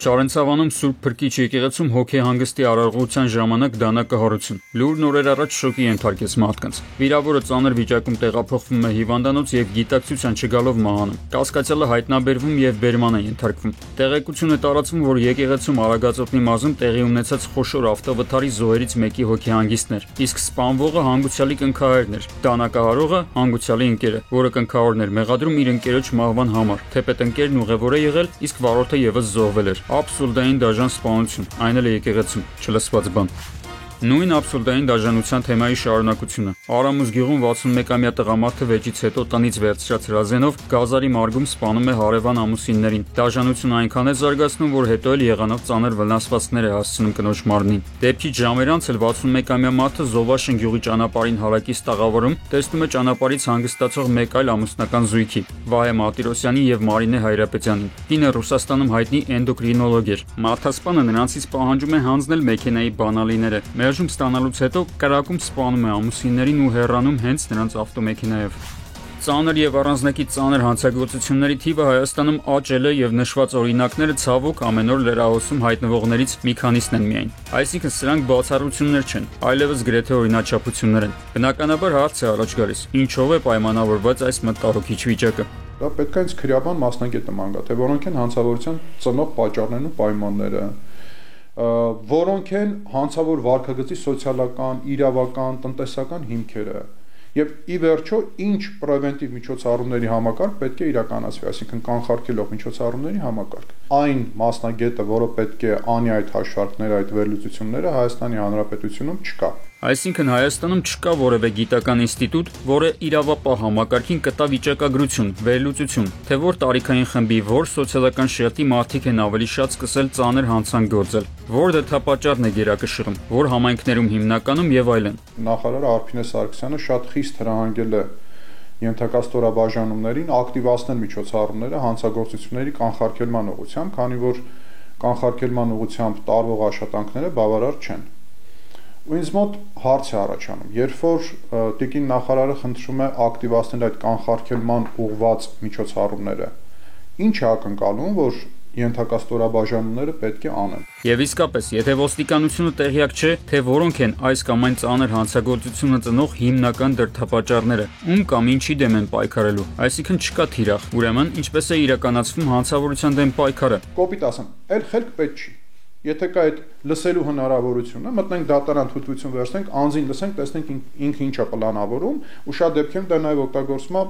Շարենցավանում Սուրբ Փրկիչ եկեղեցում հոգեհանգստի արարողության ժամանակ դանակահարություն։ Լուրն օրեր առաջ շոկի ենթարկեց մարդկանց։ Վիրավորը ծանր վիճակում տեղափոխվում է հիվանդանոց եւ գիտակցության չգալով մահանում։ Կասկածյալը հայտնաբերվում եւ բերման է ենթարկվում։ Տեղեկություն է տարածվում, որ եկեղեցում Արագածոտնի մարզում տեղի ունեցած խոշոր ավտովթարի զոհերից մեկի հոգեհանգիստն էր, իսկ սպանվողը հանգուցյալի կնքահայրն էր։ Դանակահարողը հանգուցյալի ընկերը, որը կնքահորն էր մեղադրում իր ընկերոջ մահվան համար։ Թեպետ ընկերն ուղևոր է եղել, իսկ վարորդը եւս զոհվել էր։ Աբսուրդային դաժան սպանություն, այն էլ է եկեղեցում, չլսված բան։ Նույն աբսուրդային դաժանության թեմայի շարունակությունը։ Արամուզ գյուղում 61-ամյա տղամարդը վեճից հետո տնից վերցրած հրազենով Գազարի մարգում սպանում է հարևան ամուսիններին։ Դաժանությունը այնքան է զարգացնում, որ հետո էլ եղանով ծանր վնասվածքներ է հասցնում կնոջ մարմնին։ Դեպքից ժամեր անց էլ 61-ամյա մարդը Զովաշեն գյուղի ճանապարհին հարակից տաղավարում տեսնում է ճանապարհից հանգստացող մեկ այլ ամուսնական զույգի՝ Վահե Մատիրոսյանի եւ Մարինե Հայրապետյանին։ Կինը Ռուսաստանում հայտնի էնդոկրինոլոգ էր։ Մարդասպանը նրանցից պահանջում է հանձնել մեքենայի բանալիները։ Մերժում ստանալուց հետո կրակում սպանում է ամուսիններին ու հեռանում հենց նրանց ավտոմեքենայով։ Ծանր եւ առանձնակի ծանր հանցագործությունների թիվը Հայաստանում աճել է եւ նշված օրինակները ցավոք ամեն օր լրահոսում հայտնվողներից մի քանիսն են միայն։ Այսինքն սրանք բացառություններ չեն, այլևս գրեթե օրինաչափություններ են։ Բնականաբար հարց է առաջ գալիս. ինչով է պայմանավորված այս մտահոգիչ վիճակը։ Դա պետք է ինձ քրեական մասնագետը մանգա, թե որոնք են հանցավորության ծնող պատճառներն ու պայմանները, որոնք են հանցավոր վարքագծի սոցիալական, իրավական, տնտեսական հիմքերը եւ ի վերջո ինչ պրևենտիվ միջոցառումների համակարգ պետք է իրականացվի, այսինքն կանխարգելող միջոցառումների համակարգ։ Այն մասնագետը, որը պետք է անի այդ հաշվարկները, այդ վերլուծությունները Հայաստանի Հանրապետությունում չկա։ Այսինքն Հայաստանում չկա որևէ գիտական ինստիտուտ, որը իրավապահ համակարգին կտա վիճակագրություն, վերլուծություն, թե որ տարիքային խմբի, որ սոցիալական շերտի մարդիկ են ավելի շատ սկսել ծանր հանցանք գործել, որ դրդապատճառն է գերակշռում, որ համայնքներում հիմնականում եւ այլն։ Նախարար Արփինե Սարգսյանը շատ խիստ հրահանգել է ենթակա ստորաբաժանումներին ակտիվացնել միջոցառումները հանցագործությունների կանխարգելման ուղղությամբ, քանի որ կանխարգելման ուղղությամբ տարվող աշխատանքները բավարար չեն։ Ու ինձ մոտ հարց է առաջանում, երբ որ տիկին նախարարը խնդրում է ակտիվացնել այդ կանխարգելման ուղղված միջոցառումները, ինչ է ակնկալում, որ ենթակա ստորաբաժանումները պետք է անեն։ Եվ իսկապես, եթե ոստիկանությունը տեղյակ չէ, թե որոնք են այս կամ այն ծանր հանցագործությունը ծնող հիմնական դրդապատճառները, ում կամ ինչի դեմ են պայքարելու, այսինքն չկա թիրախ, ուրեմն ինչպես է իրականացվում հանցավորության դեմ պայքարը։ Կոպիտ ասեմ, այլ խելք պետք չի։ Եթե կա այդ լսելու հնարավորությունը, մտնենք դատարան թույլտվություն վերցնենք, անձին լսենք, տեսնենք ինքը ինչ է պլանավորում, ու շատ դեպքերում դա նաև օգտագործվում է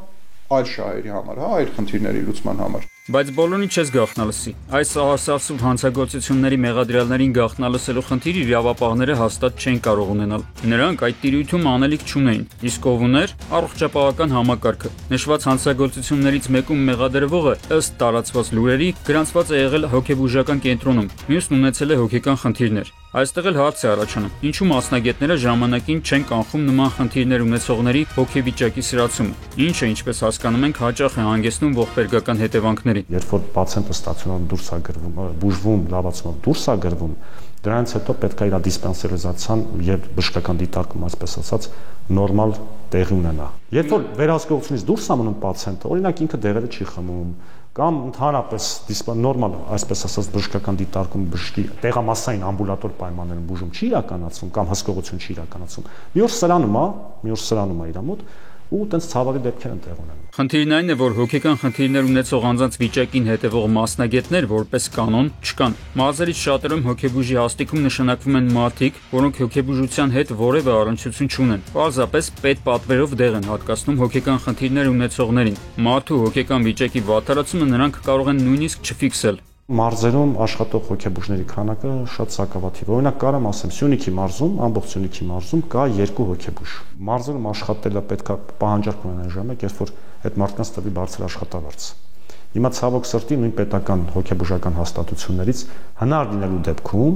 այլ շահերի համար, հա, այլ խնդիրների լուծման համար։ Բայց բոլորին չես գաղտնալսի։ Այս ահասարսուղ հանցագործությունների մեղադրյալներին գաղտնալսելու խնդիր իրավապահները հաստատ չեն կարող ունենալ։ Նրանք այդ տիրույթում անելիք չունեին, իսկ ով ուներ առողջապահական համակարգը։ Նշված հանցագործություններից մեկում մեղադրվողը ըստ տարածված լուրերի գրանցված է եղել հոգեբուժական կենտրոնում, մյուսն ունեցել է հոգեկան խնդիրներ։ Այստեղ էլ հարց է առաջանում, ինչու մասնագետները ժամանակին չեն կանխում նման խնդիրներ ունեցողների հոգեվիճակի սրացումը, ինչը, ինչպես հասկանում ենք, հաճախ է հանգեցնում ողբերգական հետևանքների։ Երբ որ պացիենտը ստացիոնար դուրս է գրվում, բուժվում, լավացումով դուրս է գրվում, դրանից հետո պետք է իր դիսպանսերիզացիան եւ բժշկական դիտարկում, այսպես ասած, նորմալ տեղի ունենա։ Երբ որ վերահսկողությունից դուրս է մնում պացիենտը, օրինակ ինքը դեղերը չի խմում, կամ ընդհանրապես նորմալ, այսպես ասած, բժշկական դիտարկում բժշկի տեղամասային ամբուլատոր պայմաններում բուժում չի իրականացվում կամ հսկողություն չի իրականացվում։ Մի օր սրանում է իր մոտ ու տենց ցավալի դեպքեր են տեղ ունենում։ Խնդիրն այն է, որ հոգեկան խնդիրներ ունեցող անձանց վիճակին հետևող մասնագետներ որպես կանոն չկան։ Մարզերից շատերում հոգեբուժի հաստիքում նշանակվում են մարդիկ, որոնք հոգեբուժության հետ որևէ առնչություն չունեն։ Պարզապես պետպատվերով դեղ են հատկացնում հոգեկան խնդիրներ ունեցողներին։ Մարդու հոգեկան վիճակի վատթարացումը նրանք կարող են նույնիսկ չֆիքսել։ Մարզերում աշխատող հոգեբուժների քանակը շատ սակավաթիվ է։ Օրինակ կարամ ասեմ, Սյունիքի մարզում, ամբողջ Սյունիքի մարզում կա 2 հոգեբուժ։ Մարզերում աշխատելը պետք է պահանջարկ ունենա ժամանակ, երբ որ այդ մարդկանց տվի բարձր աշխատավարձ։ Հիմա ցավոք սրտի նույն պետական հոգեբուժական հաստատություններից հնար լինելու դեպքում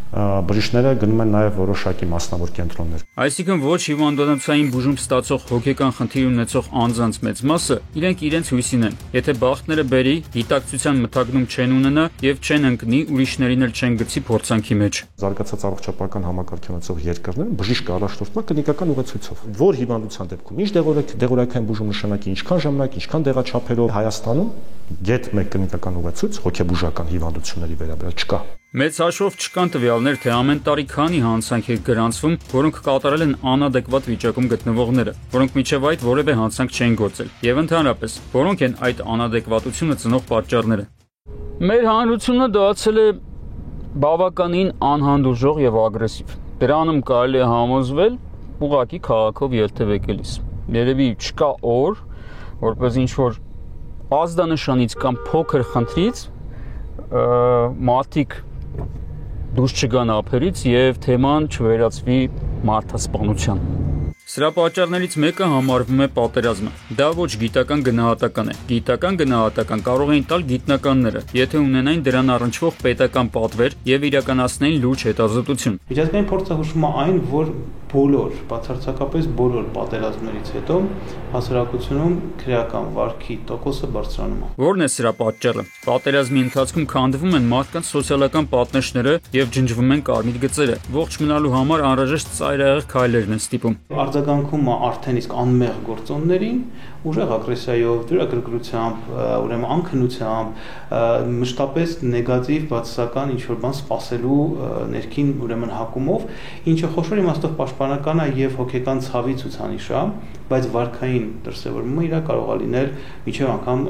բժիշկները գնում են նաև որոշակի մասնավոր կենտրոններ։ Այսինքն ոչ հիվանդանոցային բուժում ստացող հոգեկան խնդիր ունեցող անձանց մեծ մասը իրենք իրենց հույսին են։ Եթե բախտները բերի, գիտակցության մթագնում չեն ունենա եւ չեն ընկնի, ուրիշներին էլ չեն գցի փորձանքի մեջ։ Զարգացած առողջապահական համակարգի ունեցող երկրներում բժիշկը առաջնորդվում է կլինիկական ուղեցույցով։ Որ հիվանդության դեպքում ինչ դեղորայքային բուժում նշանակի, ինչքան ժամանակ, ինչքան դեղաչափերով Հայաստանում գետ մեկ կլինիկական ուղեցույց հոգեբուժական հիվանդությունների վերաբերյալ չկա։ Մեծ հաշվով չկան տվյալներ, թե ամեն տարի քանի հանցանք է գրանցվում, որոնք կատարել են անադեկվատ վիճակում գտնվողները, որոնք մինչև այդ որևէ հանցանք չեն գործել, եւ ընդհանրապես, որոնք են այդ անադեկվատությունը ծնող պատճառները։ Մեր հանրությունը դարձել է բավականին անհանդուրժող եւ ագրեսիվ։ Դրանում կարելի է համոզվել ուղղակի քաղաքով ելթևեկելիս։ Երևի չկա օր, որպես ինչ որ ազդանշանից կամ փոքր խնդրից մարդիկ դուրս չգան ափերից եւ թեման չվերածվի մարդասպանության։ Սրա պատճառներից մեկը համարվում է պատերազմը։ Դա ոչ գիտական գնահատական է։ Գիտական գնահատական կարող են տալ գիտնականները, եթե ունենային դրան առնչվող պետական պատվեր եւ իրականացնեին լուրջ հետազոտություն։ Միջազգային փորձը հուշում է այն, որ բոլոր, բացարձակապես բոլոր պատերազմներից հետո հասարակությունում քրեական վարքի տոկոսը բարձրանում է։ Որն է սրա պատճառը։ Պատերազմի ընթացքում քանդվում են մարդկանց սոցիալական պատնեշները եւ ջնջվում են կարմիր գծերը։ Ողջ մնալու համար անհրաժեշտ ծայրահեղ քայլերն են ստիպում։ Արձագանքում արդեն իսկ անմեղ գործոններին ուժեղ ագրեսիայով, դրագրգռությամբ, ուրեմն անքնությամբ, մշտապես նեգատիվ բացասական ինչ որ բան սпасելու ներքին ուրեմն հակումով, ինչը խոշոր իմաստով պաշտպանական է եւ հոգեկան ցավի ցուցանիշ է, բայց վարքային դրսևորումը իր կարող է լինել միջև անգամ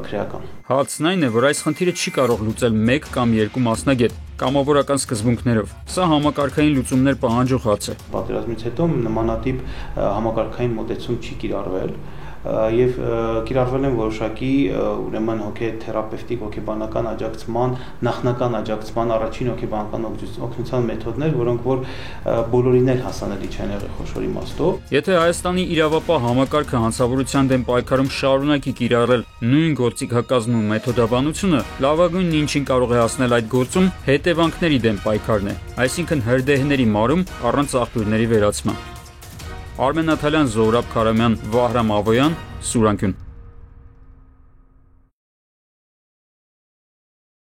քրեական։ Հարցն այն է, որ այս խնդիրը չի կարող լուծել մեկ կամ երկու մասնագետ կամավորական սկզբունքներով։ Սա համակարգային լուծումներ պահանջող հարց է։ Պատերազմից հետո նմանատիպ համակարգային մոտեցում չի կիրառվել եւ կիրառվել են որոշակի ուրեմն հոգեթերապևտիկ հոգեբանական աջակցման, նախնական աջակցման, առաջին հոգեբանական օգնության մեթոդներ, որոնք որ բոլորին էլ հասանելի չեն եղել խոշոր իմաստով։ Եթե Հայաստանի իրավապահ համակարգը հանցավորության դեմ պայքարում շարունակի կիրառել նույն գործիքակազմն ու մեթոդաբանությունը, լավագույնն ինչին կարող է հասնել այդ գործում հետևանքների դեմ պայքարն է, այսինքն հրդեհների մարում առանց աղբյուրների վերացման։ Արմեն Նաթալյան, Զոհրաբ Քարամյան, Վահրամ Ավոյան, Սուրանկյուն։